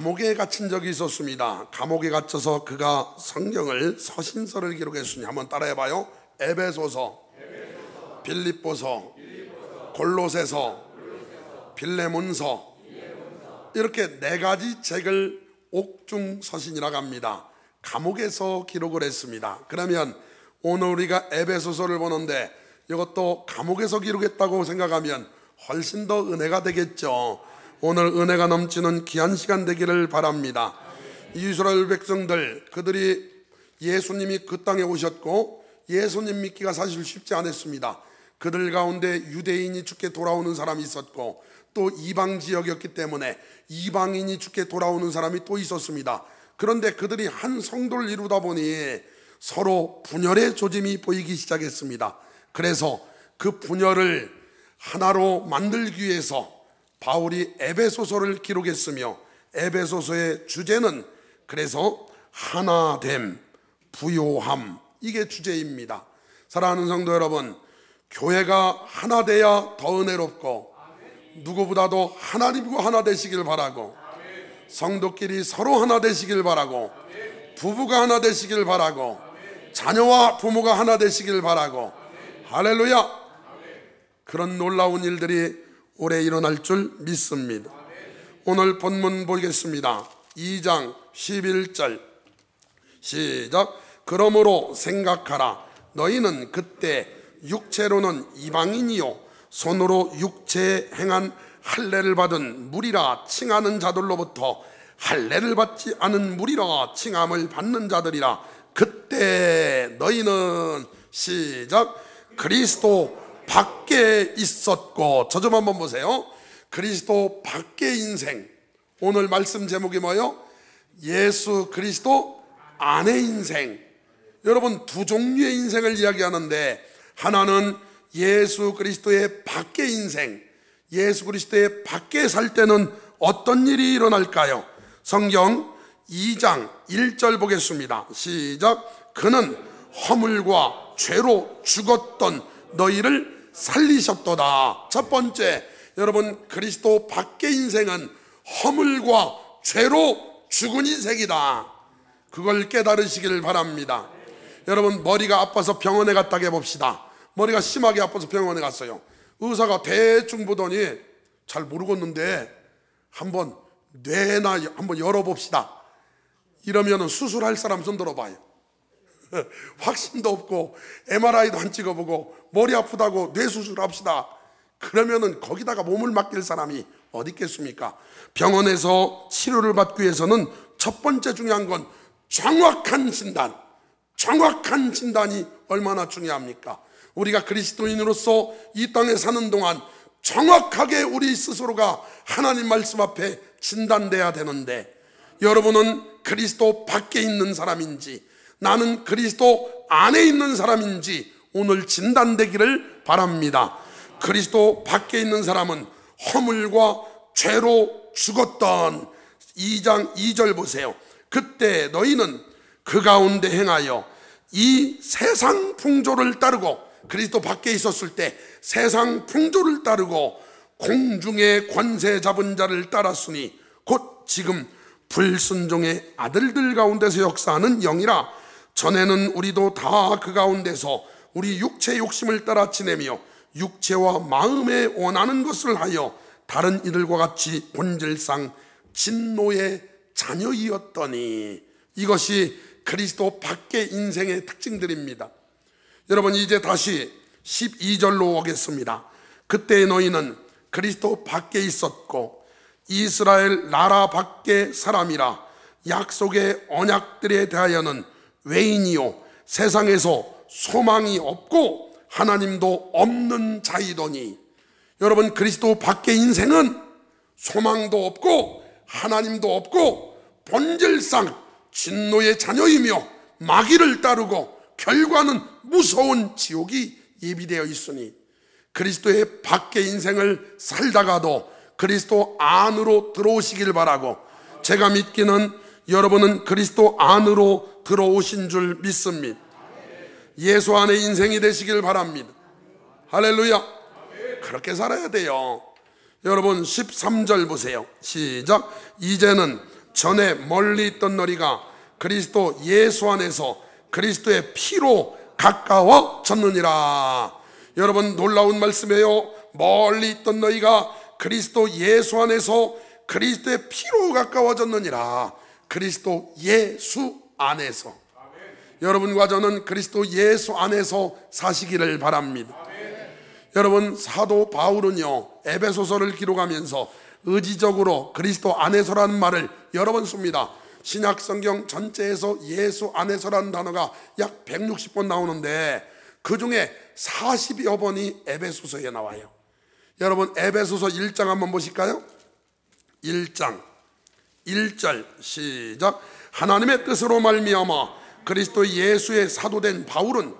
감옥에 갇힌 적이 있었습니다. 감옥에 갇혀서 그가 성경을 서신서를 기록했으니 한번 따라해봐요. 에베소서, 빌립보서, 골로새서, 빌레몬서, 이렇게 4가지 책을 옥중서신이라고 합니다. 감옥에서 기록을 했습니다. 그러면 오늘 우리가 에베소서를 보는데 이것도 감옥에서 기록했다고 생각하면 훨씬 더 은혜가 되겠죠. 오늘 은혜가 넘치는 귀한 시간 되기를 바랍니다. 이스라엘 백성들, 그들이 예수님이 그 땅에 오셨고 예수님 믿기가 사실 쉽지 않았습니다. 그들 가운데 유대인이 주께 돌아오는 사람이 있었고 또 이방 지역이었기 때문에 이방인이 주께 돌아오는 사람이 또 있었습니다. 그런데 그들이 한 성도를 이루다 보니 서로 분열의 조짐이 보이기 시작했습니다. 그래서 그 분열을 하나로 만들기 위해서 바울이 에베소서를 기록했으며 에베소서의 주제는 그래서 하나됨, 부요함, 이게 주제입니다. 사랑하는 성도 여러분, 교회가 하나 돼야 더 은혜롭고 누구보다도 하나님과 하나 되시길 바라고 성도끼리 서로 하나 되시길 바라고 부부가 하나 되시길 바라고 자녀와 부모가 하나 되시길 바라고 할렐루야! 그런 놀라운 일들이 올해 일어날 줄 믿습니다. 오늘 본문 보겠습니다. 2장 11절 시작. 그러므로 생각하라. 너희는 그때 육체로는 이방인이요 손으로 육체에 행한 할례를 받은 무리라 칭하는 자들로부터 할례를 받지 않은 무리라 칭함을 받는 자들이라. 그때 너희는 시작. 그리스도 밖에 있었고. 저 좀 한번 보세요. 그리스도 밖의 인생. 오늘 말씀 제목이 뭐예요? 예수 그리스도 안의 인생. 여러분, 두 종류의 인생을 이야기하는데 하나는 예수 그리스도의 밖의 인생. 예수 그리스도의 밖에 살 때는 어떤 일이 일어날까요? 성경 2장 1절 보겠습니다. 시작. 그는 허물과 죄로 죽었던 너희를 살리셨도다. 첫 번째, 여러분, 그리스도 밖의 인생은 허물과 죄로 죽은 인생이다. 그걸 깨달으시길 바랍니다. 여러분, 머리가 아파서 병원에 갔다 해봅시다. 머리가 심하게 아파서 병원에 갔어요. 의사가 대충 보더니 잘 모르겠는데 한번 뇌나 한번 열어봅시다. 이러면 수술할 사람 손 들어봐요. 확신도 없고 MRI도 안 찍어보고 머리 아프다고 뇌수술 합시다. 그러면은 거기다가 몸을 맡길 사람이 어디 있겠습니까? 병원에서 치료를 받기 위해서는 첫 번째 중요한 건 정확한 진단. 정확한 진단이 얼마나 중요합니까? 우리가 그리스도인으로서 이 땅에 사는 동안 정확하게 우리 스스로가 하나님 말씀 앞에 진단돼야 되는데, 여러분은 그리스도 밖에 있는 사람인지 나는 그리스도 안에 있는 사람인지 오늘 진단되기를 바랍니다. 그리스도 밖에 있는 사람은 허물과 죄로 죽었던 2장 2절 보세요. 그때 너희는 그 가운데 행하여 이 세상 풍조를 따르고, 그리스도 밖에 있었을 때 세상 풍조를 따르고 공중의 권세 잡은 자를 따랐으니 곧 지금 불순종의 아들들 가운데서 역사하는 영이라. 전에는 우리도 다 그 가운데서 우리 육체의 욕심을 따라 지내며 육체와 마음에 원하는 것을 하여 다른 이들과 같이 본질상 진노의 자녀이었더니. 이것이 그리스도 밖의 인생의 특징들입니다. 여러분, 이제 다시 12절로 오겠습니다. 그때 너희는 그리스도 밖에 있었고 이스라엘 나라 밖의 사람이라. 약속의 언약들에 대하여는 외인이요 세상에서 소망이 없고 하나님도 없는 자이더니. 여러분, 그리스도 밖의 인생은 소망도 없고 하나님도 없고 본질상 진노의 자녀이며 마귀를 따르고 결과는 무서운 지옥이 예비되어 있으니, 그리스도의 밖의 인생을 살다가도 그리스도 안으로 들어오시길 바라고, 제가 믿기는 여러분은 그리스도 안으로 들어오신 줄 믿습니다. 예수 안의 인생이 되시길 바랍니다. 할렐루야. 그렇게 살아야 돼요. 여러분 13절 보세요. 시작. 이제는 전에 멀리 있던 너희가 그리스도 예수 안에서 그리스도의 피로 가까워졌느니라. 여러분, 놀라운 말씀이에요. 멀리 있던 너희가 그리스도 예수 안에서 그리스도의 피로 가까워졌느니라. 그리스도 예수 안에서. 여러분과 저는 그리스도 예수 안에서 사시기를 바랍니다. 여러분, 사도 바울은요, 에베소서를 기록하면서 의지적으로 그리스도 안에서라는 말을 여러 번 씁니다. 신약 성경 전체에서 예수 안에서라는 단어가 약 160번 나오는데 그 중에 40여 번이 에베소서에 나와요. 여러분, 에베소서 1장 한번 보실까요? 1장 1절 시작. 하나님의 뜻으로 말미암아 그리스도 예수의 사도된 바울은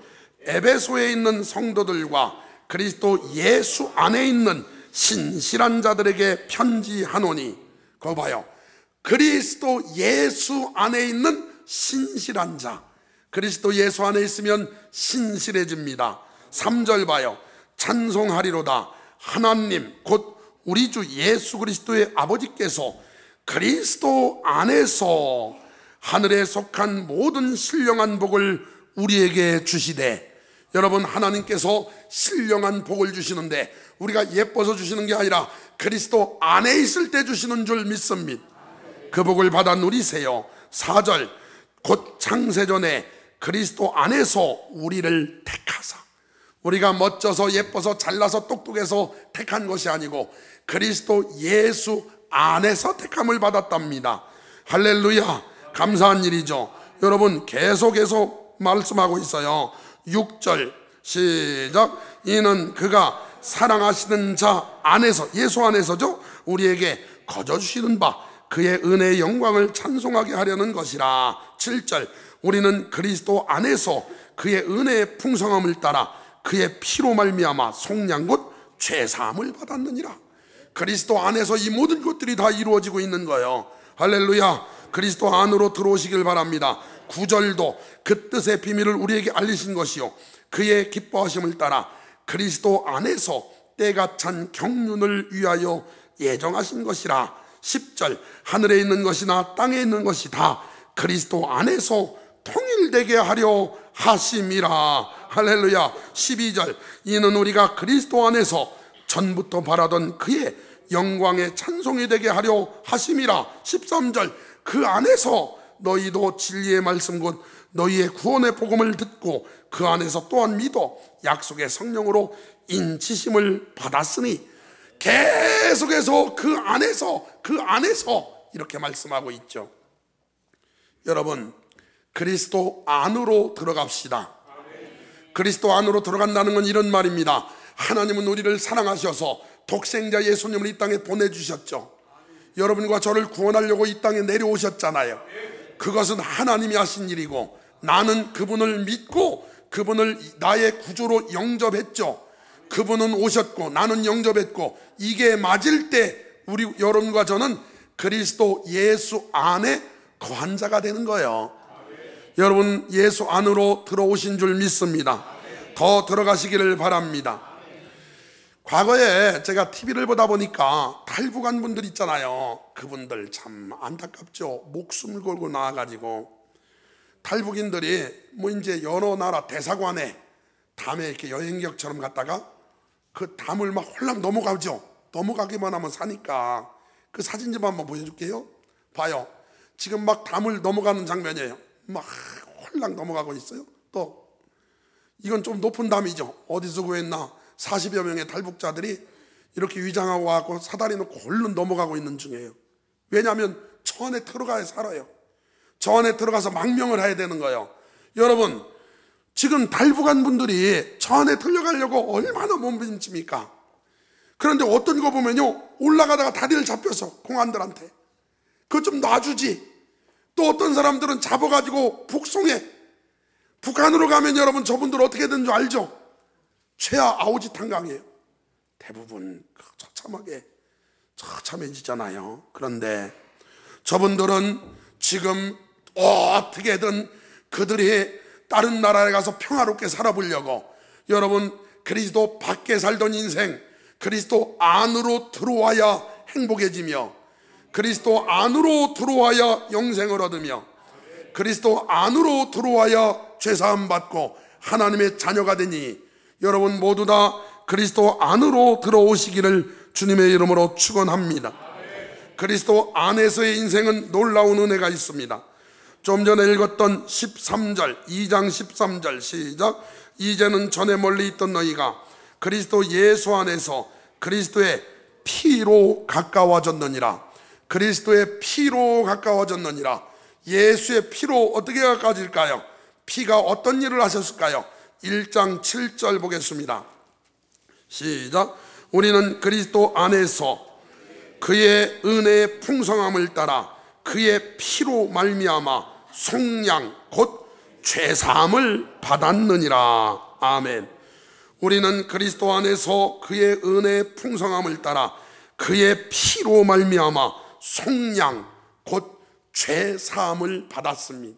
에베소에 있는 성도들과 그리스도 예수 안에 있는 신실한 자들에게 편지하노니. 그거 봐요. 그리스도 예수 안에 있는 신실한 자. 그리스도 예수 안에 있으면 신실해집니다. 3절 봐요. 찬송하리로다. 하나님 곧 우리 주 예수 그리스도의 아버지께서 그리스도 안에서 하늘에 속한 모든 신령한 복을 우리에게 주시되. 여러분, 하나님께서 신령한 복을 주시는데 우리가 예뻐서 주시는 게 아니라 그리스도 안에 있을 때 주시는 줄 믿습니다. 그 복을 받아 누리세요. 4절 곧 창세전에 그리스도 안에서 우리를 택하사. 우리가 멋져서 예뻐서 잘나서 똑똑해서 택한 것이 아니고 그리스도 예수 안에서 택함을 받았답니다. 할렐루야, 감사한 일이죠. 여러분, 계속해서 말씀하고 있어요. 6절 시작. 이는 그가 사랑하시는 자 안에서, 예수 안에서죠, 우리에게 거저 주시는 바 그의 은혜의 영광을 찬송하게 하려는 것이라. 7절 우리는 그리스도 안에서 그의 은혜의 풍성함을 따라 그의 피로 말미암아 속량 곧 죄사함을 받았느니라. 그리스도 안에서 이 모든 것들이 다 이루어지고 있는 거예요. 할렐루야, 그리스도 안으로 들어오시길 바랍니다. 9절도 그 뜻의 비밀을 우리에게 알리신 것이요 그의 기뻐하심을 따라 그리스도 안에서 때가 찬 경륜을 위하여 예정하신 것이라. 10절 하늘에 있는 것이나 땅에 있는 것이 다 그리스도 안에서 통일되게 하려 하심이라. 할렐루야. 12절 이는 우리가 그리스도 안에서 전부터 바라던 그의 영광의 찬송이 되게 하려 하심이라. 13절 그 안에서 너희도 진리의 말씀 곧 너희의 구원의 복음을 듣고 그 안에서 또한 믿어 약속의 성령으로 인치심을 받았으니. 계속해서 그 안에서 이렇게 말씀하고 있죠. 여러분, 그리스도 안으로 들어갑시다. 그리스도 안으로 들어간다는 건 이런 말입니다. 하나님은 우리를 사랑하셔서 독생자 예수님을 이 땅에 보내주셨죠. 여러분과 저를 구원하려고 이 땅에 내려오셨잖아요. 그것은 하나님이 하신 일이고 나는 그분을 믿고 그분을 나의 구주로 영접했죠. 그분은 오셨고 나는 영접했고 이게 맞을 때 우리 여러분과 저는 그리스도 예수 안에 거한 자가 되는 거예요. 여러분, 예수 안으로 들어오신 줄 믿습니다. 더 들어가시기를 바랍니다. 과거에 제가 TV를 보다 보니까 탈북한 분들 있잖아요. 그분들 참 안타깝죠. 목숨을 걸고 나와가지고 탈북인들이 뭐 이제 여러 나라 대사관에 담에 이렇게 여행객처럼 갔다가 그 담을 막 홀랑 넘어가죠. 넘어가기만 하면 사니까. 그 사진 좀 한번 보여줄게요. 봐요. 지금 막 담을 넘어가는 장면이에요. 막 홀랑 넘어가고 있어요. 또 이건 좀 높은 담이죠. 어디서 구했나 40여 명의 탈북자들이 이렇게 위장하고 와서 사다리 놓고 얼른 넘어가고 있는 중이에요. 왜냐하면 저 안에 들어가야 살아요. 저 안에 들어가서 망명을 해야 되는 거예요. 여러분, 지금 탈북한 분들이 저 안에 들어가려고 얼마나 몸부림칩니까? 그런데 어떤 거 보면요, 올라가다가 다리를 잡혀서 공안들한테 그거 좀 놔주지. 또 어떤 사람들은 잡아가지고 북송해. 북한으로 가면 여러분 저분들 어떻게 되는 줄 알죠? 최하 아우지 탄강이에요. 대부분 처참해지잖아요. 그런데 저분들은 지금 어떻게든 그들이 다른 나라에 가서 평화롭게 살아보려고, 여러분, 그리스도 밖에 살던 인생 그리스도 안으로 들어와야 행복해지며 그리스도 안으로 들어와야 영생을 얻으며 그리스도 안으로 들어와야 죄사함 받고 하나님의 자녀가 되니 여러분 모두 다 그리스도 안으로 들어오시기를 주님의 이름으로 축원합니다. 그리스도 안에서의 인생은 놀라운 은혜가 있습니다. 좀 전에 읽었던 13절, 2장 13절 시작. 이제는 전에 멀리 있던 너희가 그리스도 예수 안에서 그리스도의 피로 가까워졌느니라. 그리스도의 피로 가까워졌느니라. 예수의 피로 어떻게 가까워질까요? 피가 어떤 일을 하셨을까요? 1장 7절 보겠습니다. 시작. 우리는 그리스도 안에서 그의 은혜의 풍성함을 따라 그의 피로 말미암아 속량 곧 죄사함을 받았느니라. 아멘. 우리는 그리스도 안에서 그의 은혜의 풍성함을 따라 그의 피로 말미암아 속량 곧 죄사함을 받았습니다.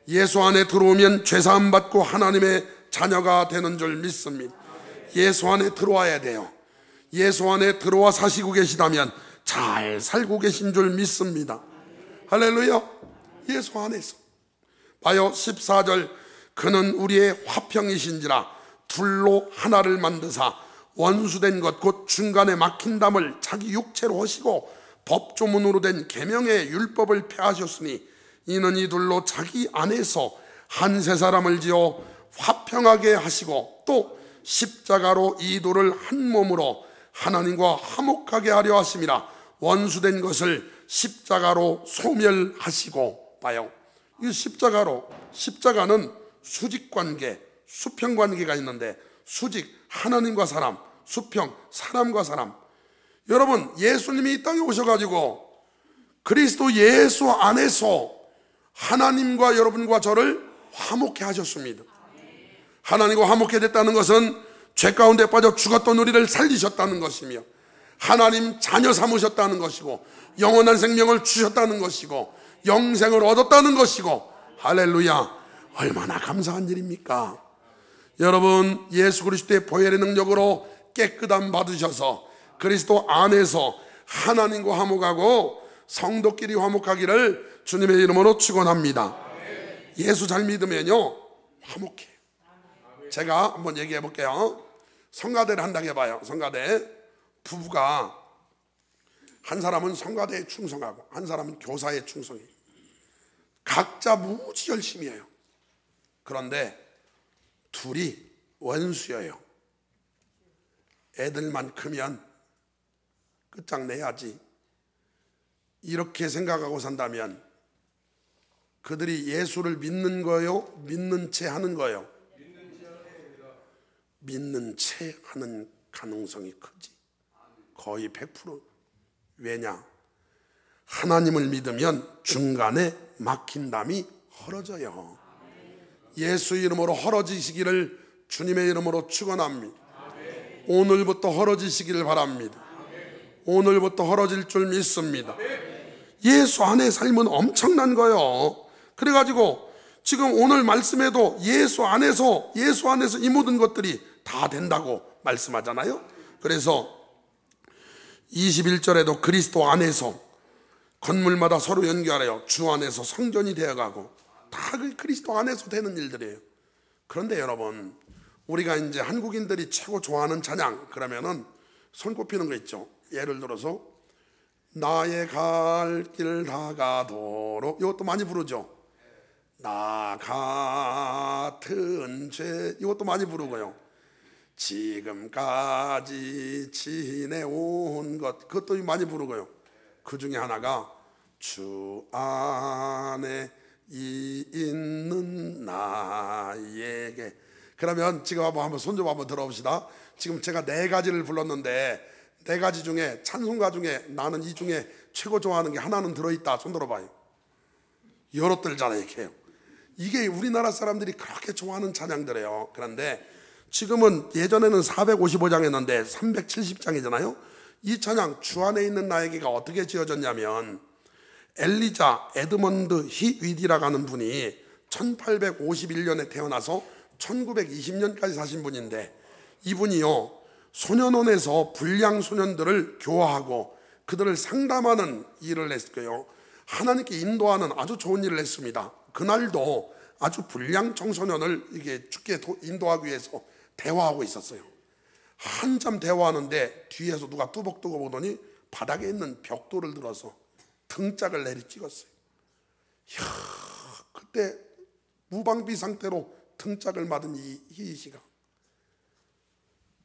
예수 안에 들어오면 죄사함 받고 하나님의 자녀가 되는 줄 믿습니다. 예수 안에 들어와야 돼요. 예수 안에 들어와 사시고 계시다면 잘 살고 계신 줄 믿습니다. 할렐루야. 예수 안에서 봐요. 14절. 그는 우리의 화평이신지라 둘로 하나를 만드사 원수된 것 곧 중간에 막힌 담을 자기 육체로 하시고 법조문으로 된 계명의 율법을 폐하셨으니 이는 이 둘로 자기 안에서 한 세 사람을 지어 화평하게 하시고 또 십자가로 이 둘을 한 몸으로 하나님과 화목하게 하려 하심이라. 원수된 것을 십자가로 소멸하시고. 봐요. 이 십자가는 수직관계, 수평관계가 있는데 수직 하나님과 사람, 수평 사람과 사람. 여러분 예수님이 이 땅에 오셔가지고 그리스도 예수 안에서 하나님과 여러분과 저를 화목해 하셨습니다. 하나님과 화목해 됐다는 것은 죄 가운데 빠져 죽었던 우리를 살리셨다는 것이며 하나님 자녀 삼으셨다는 것이고 영원한 생명을 주셨다는 것이고 영생을 얻었다는 것이고. 할렐루야. 얼마나 감사한 일입니까? 여러분 예수 그리스도의 보혈의 능력으로 깨끗함 받으셔서 그리스도 안에서 하나님과 화목하고 성도끼리 화목하기를 주님의 이름으로 축원합니다. 예수 잘 믿으면요 화목해. 제가 한번 얘기해 볼게요. 성가대를 한다고 해봐요. 성가대. 부부가 한 사람은 성가대에 충성하고 한 사람은 교사에 충성해요. 각자 무지 열심히 해요. 그런데 둘이 원수예요. 애들만 크면 끝장내야지 이렇게 생각하고 산다면 그들이 예수를 믿는 거요? 믿는 채 하는 거요? 믿는 채 하는 가능성이 크지. 거의 100%. 왜냐? 하나님을 믿으면 중간에 막힌 담이 헐어져요. 예수 이름으로 헐어지시기를 주님의 이름으로 축원합니다. 오늘부터 헐어지시기를 바랍니다. 오늘부터 헐어질 줄 믿습니다. 예수 안에 살면 엄청난 거예요. 그래가지고 지금 오늘 말씀에도 예수 안에서 이 모든 것들이 다 된다고 말씀하잖아요. 그래서 21절에도 그리스도 안에서 건물마다 서로 연결하여 주 안에서 성전이 되어가고 다 그리스도 안에서 되는 일들이에요. 그런데 여러분 우리가 이제 한국인들이 최고 좋아하는 찬양 그러면은 손꼽히는 거 있죠. 예를 들어서 나의 갈 길 다가도록 이것도 많이 부르죠. 나 같은 죄 이것도 많이 부르고요. 지금까지 지내온 것 그것도 많이 부르고요. 그 중에 하나가 주 안에 있는 나에게. 그러면 지금 한번 손 좀 한번 들어봅시다. 지금 제가 4가지를 불렀는데 4가지 중에 찬송가 중에 나는 이 중에 최고 좋아하는 게 하나는 들어있다. 손 들어봐요. 여러 들잖아요. 이렇게. 이게 우리나라 사람들이 그렇게 좋아하는 찬양들이에요. 그런데 지금은 예전에는 455장 했는데 370장이잖아요. 이 찬양 주 안에 있는 나에게가 어떻게 지어졌냐면 엘리자 에드먼드 히위디라고 하는 분이 1851년에 태어나서 1920년까지 사신 분인데 이분이요 소년원에서 불량 소년들을 교화하고 그들을 상담하는 일을 했고요. 하나님께 인도하는 아주 좋은 일을 했습니다. 그날도 아주 불량 청소년을 이게 죽게 인도하기 위해서 대화하고 있었어요. 한참 대화하는데 뒤에서 누가 뚜벅뚜벅 보더니 바닥에 있는 벽돌을 들어서 등짝을 내리 찍었어요. 이야, 그때 무방비 상태로 등짝을 맞은 이 희희씨가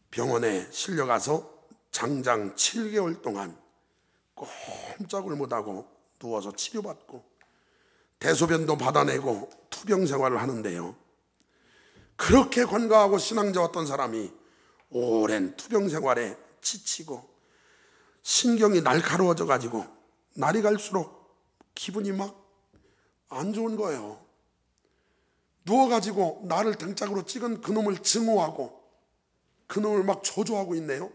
병원에 실려가서 장장 7개월 동안 꼼짝을 못하고 누워서 치료받고 대소변도 받아내고 투병 생활을 하는데요, 그렇게 건강하고 신앙자였던 사람이 오랜 투병 생활에 지치고 신경이 날카로워져 가지고 날이 갈수록 기분이 막 안 좋은 거예요. 누워가지고 나를 등짝으로 찍은 그놈을 증오하고 그놈을 막 조조하고 있네요.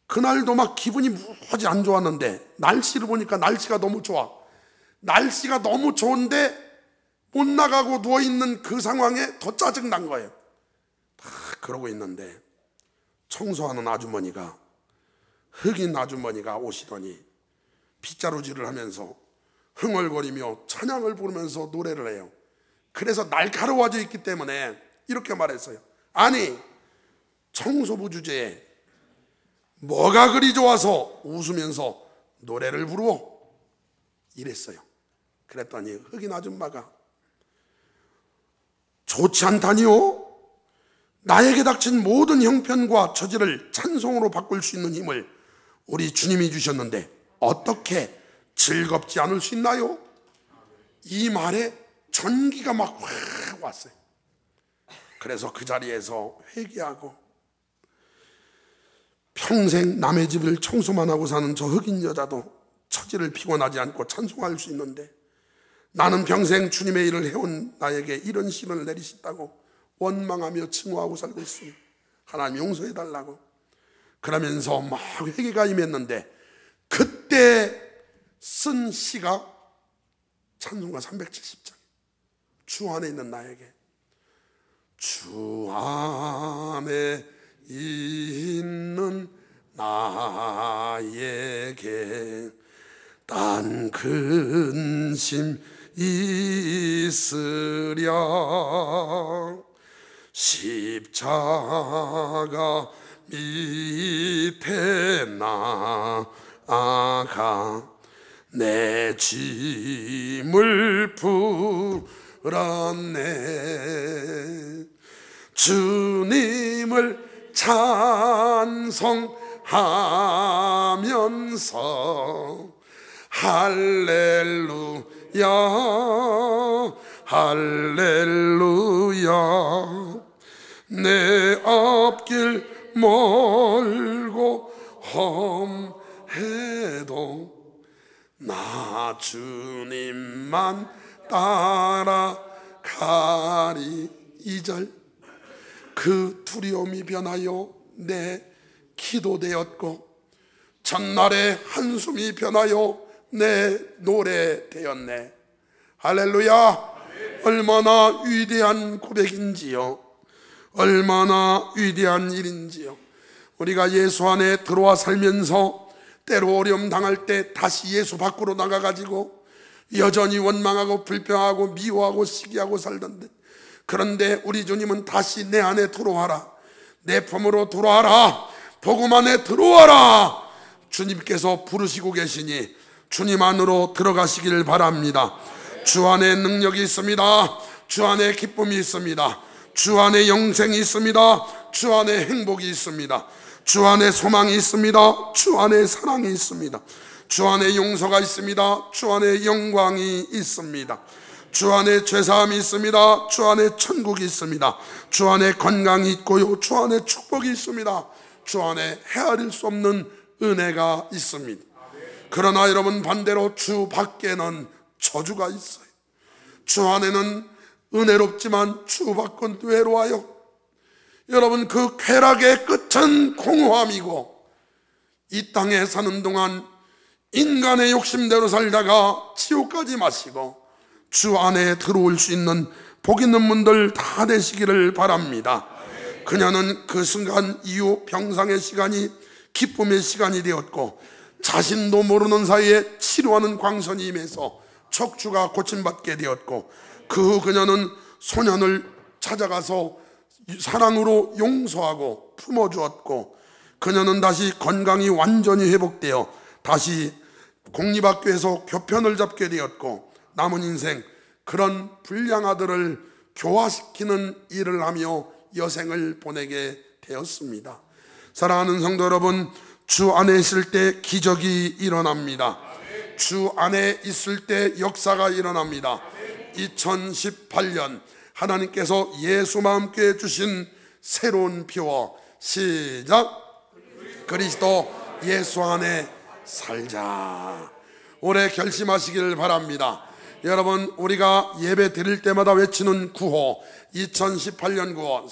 그날도 막 기분이 무지 안 좋았는데 날씨를 보니까 날씨가 너무 좋아. 날씨가 너무 좋은데 못 나가고 누워있는 그 상황에 더 짜증난 거예요. 그러고 있는데 청소하는 아주머니가, 흑인 아주머니가 오시더니 빗자루질을 하면서 흥얼거리며 찬양을 부르면서 노래를 해요. 그래서 날카로워져 있기 때문에 이렇게 말했어요. 아니, 청소부 주제에 뭐가 그리 좋아서 웃으면서 노래를 부르어? 이랬어요. 그랬더니 흑인 아줌마가 좋지 않다니요? 나에게 닥친 모든 형편과 처지를 찬송으로 바꿀 수 있는 힘을 우리 주님이 주셨는데 어떻게 즐겁지 않을 수 있나요? 이 말에 전기가 막 확 왔어요. 그래서 그 자리에서 회개하고 평생 남의 집을 청소만 하고 사는 저 흑인 여자도 처지를 피곤하지 않고 찬송할 수 있는데 나는 평생 주님의 일을 해온 나에게 이런 시련을 내리셨다고 원망하며 증오하고 살고 있으니 하나님 용서해달라고 그러면서 막 회개가 임했는데, 그때 쓴 시가 찬송가 370장. 주 안에 있는 나에게, 주 안에 있는 나에게 딴 근심 있으랴, 십자가 밑에 나아가 내 짐을 풀었네. 주님을 찬송하면서 할렐루야 할렐루야, 내 앞길 멀고 험해도 나 주님만 따라가리. 2절, 그 두려움이 변하여 내 기도 되었고 전날의 한숨이 변하여 내 노래 되었네. 할렐루야. 얼마나 위대한 고백인지요, 얼마나 위대한 일인지요. 우리가 예수 안에 들어와 살면서 때로 어려움 당할 때 다시 예수 밖으로 나가가지고 여전히 원망하고 불평하고 미워하고 시기하고 살던데, 그런데 우리 주님은 다시 내 안에 들어와라, 내 품으로 들어와라, 복음 안에 들어와라, 주님께서 부르시고 계시니 주님 안으로 들어가시길 바랍니다. 주 안에 능력이 있습니다. 주 안에 기쁨이 있습니다. 주 안에 영생이 있습니다. 주 안에 행복이 있습니다. 주 안에 소망이 있습니다. 주 안에 사랑이 있습니다. 주 안에 용서가 있습니다. 주 안에 영광이 있습니다. 주 안에 죄사함이 있습니다. 주 안에 천국이 있습니다. 주 안에 건강이 있고요, 주 안에 축복이 있습니다. 주 안에 헤아릴 수 없는 은혜가 있습니다. 그러나 여러분, 반대로 주 밖에는 저주가 있어요. 주 안에는 은혜롭지만 주 밖은 외로워요. 여러분, 그 쾌락의 끝은 공허함이고, 이 땅에 사는 동안 인간의 욕심대로 살다가 지옥까지 마시고 주 안에 들어올 수 있는 복 있는 분들 다 되시기를 바랍니다. 그녀는 그 순간 이후 병상의 시간이 기쁨의 시간이 되었고 자신도 모르는 사이에 치료하는 광선이 임해서 척추가 고침받게 되었고, 그 후 그녀는 소년을 찾아가서 사랑으로 용서하고 품어주었고, 그녀는 다시 건강이 완전히 회복되어 다시 공립학교에서 교편을 잡게 되었고, 남은 인생 그런 불량 아들을 교화시키는 일을 하며 여생을 보내게 되었습니다. 사랑하는 성도 여러분, 주 안에 있을 때 기적이 일어납니다. 주 안에 있을 때 역사가 일어납니다. 2018년 하나님께서 예수와 함께 주신 새로운 피와 시작, 그리스도 예수 안에 살자. 올해 결심하시길 바랍니다. 여러분, 우리가 예배 드릴 때마다 외치는 구호, 2018년 구호,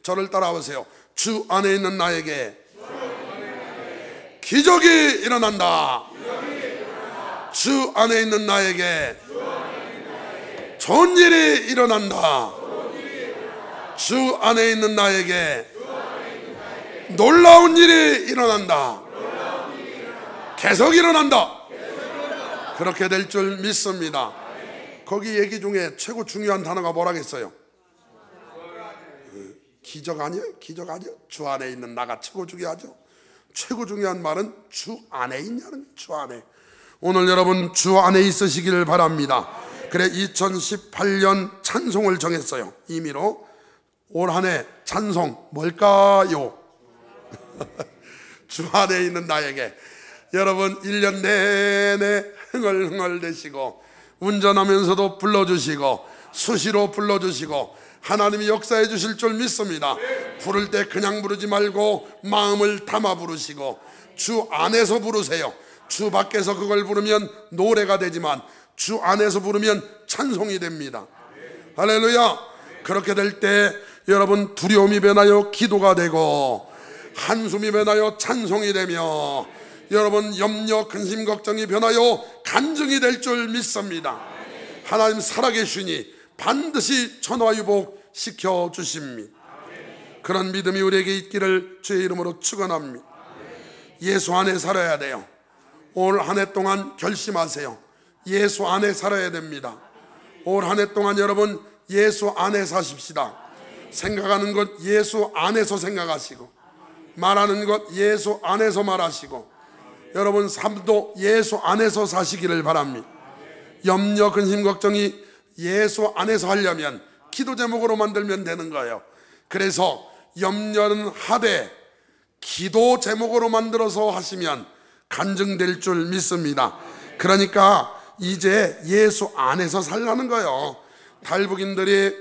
저를 따라오세요. 주 안에 있는 나에게 기적이 일어난다. 주 안에 있는 나에게 좋은 일이 일어난다. 주 안에 있는 나에게 놀라운 일이 일어난다. 계속 일어난다. 그렇게 될 줄 믿습니다. 거기 얘기 중에 최고 중요한 단어가 뭐라겠어요? 기적 아니에요? 기적 아니에요? 주 안에 있는 나가 최고 중요하죠. 최고 중요한 말은 주 안에 있냐는, 주 안에. 오늘 여러분 주 안에 있으시길 바랍니다. 그래, 2018년 찬송을 정했어요. 임의로 올 한 해 찬송 뭘까요? 주 안에 있는 나에게. 여러분 1년 내내 흥얼흥얼대시고 운전하면서도 불러주시고 수시로 불러주시고 하나님이 역사해 주실 줄 믿습니다. 부를 때 그냥 부르지 말고 마음을 담아 부르시고 주 안에서 부르세요. 주 밖에서 그걸 부르면 노래가 되지만 주 안에서 부르면 찬송이 됩니다. 할렐루야. 그렇게 될 때 여러분 두려움이 변하여 기도가 되고 한숨이 변하여 찬송이 되며 여러분 염려 근심 걱정이 변하여 간증이 될 줄 믿습니다. 하나님 살아계시니 반드시 천하유복 시켜주십니다. 그런 믿음이 우리에게 있기를 주의 이름으로 축원합니다. 예수 안에 살아야 돼요. 올 한 해 동안 결심하세요. 예수 안에 살아야 됩니다. 올 한 해 동안 여러분 예수 안에 사십시다. 생각하는 것 예수 안에서 생각하시고 말하는 것 예수 안에서 말하시고 여러분 삶도 예수 안에서 사시기를 바랍니다. 염려 근심 걱정이 예수 안에서 하려면 기도 제목으로 만들면 되는 거예요. 그래서 염려는 하되 기도 제목으로 만들어서 하시면 간증될 줄 믿습니다. 그러니까 이제 예수 안에서 살라는 거예요. 탈북인들이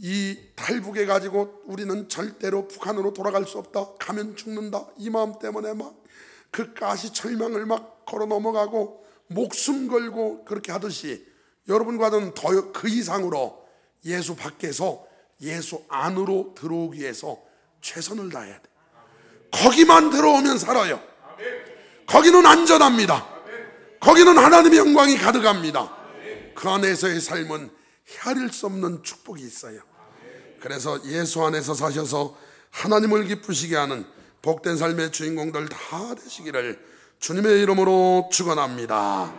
이 탈북해 가지고 우리는 절대로 북한으로 돌아갈 수 없다, 가면 죽는다, 이 마음 때문에 막 그 가시철명을 막 걸어 넘어가고 목숨 걸고 그렇게 하듯이 여러분과는 더 그 이상으로 예수 밖에서 예수 안으로 들어오기 위해서 최선을 다해야 돼. 거기만 들어오면 살아요. 거기는 안전합니다. 거기는 하나님의 영광이 가득합니다. 그 안에서의 삶은 헤아릴 수 없는 축복이 있어요. 그래서 예수 안에서 사셔서 하나님을 기쁘시게 하는 복된 삶의 주인공들 다 되시기를 주님의 이름으로 축원합니다.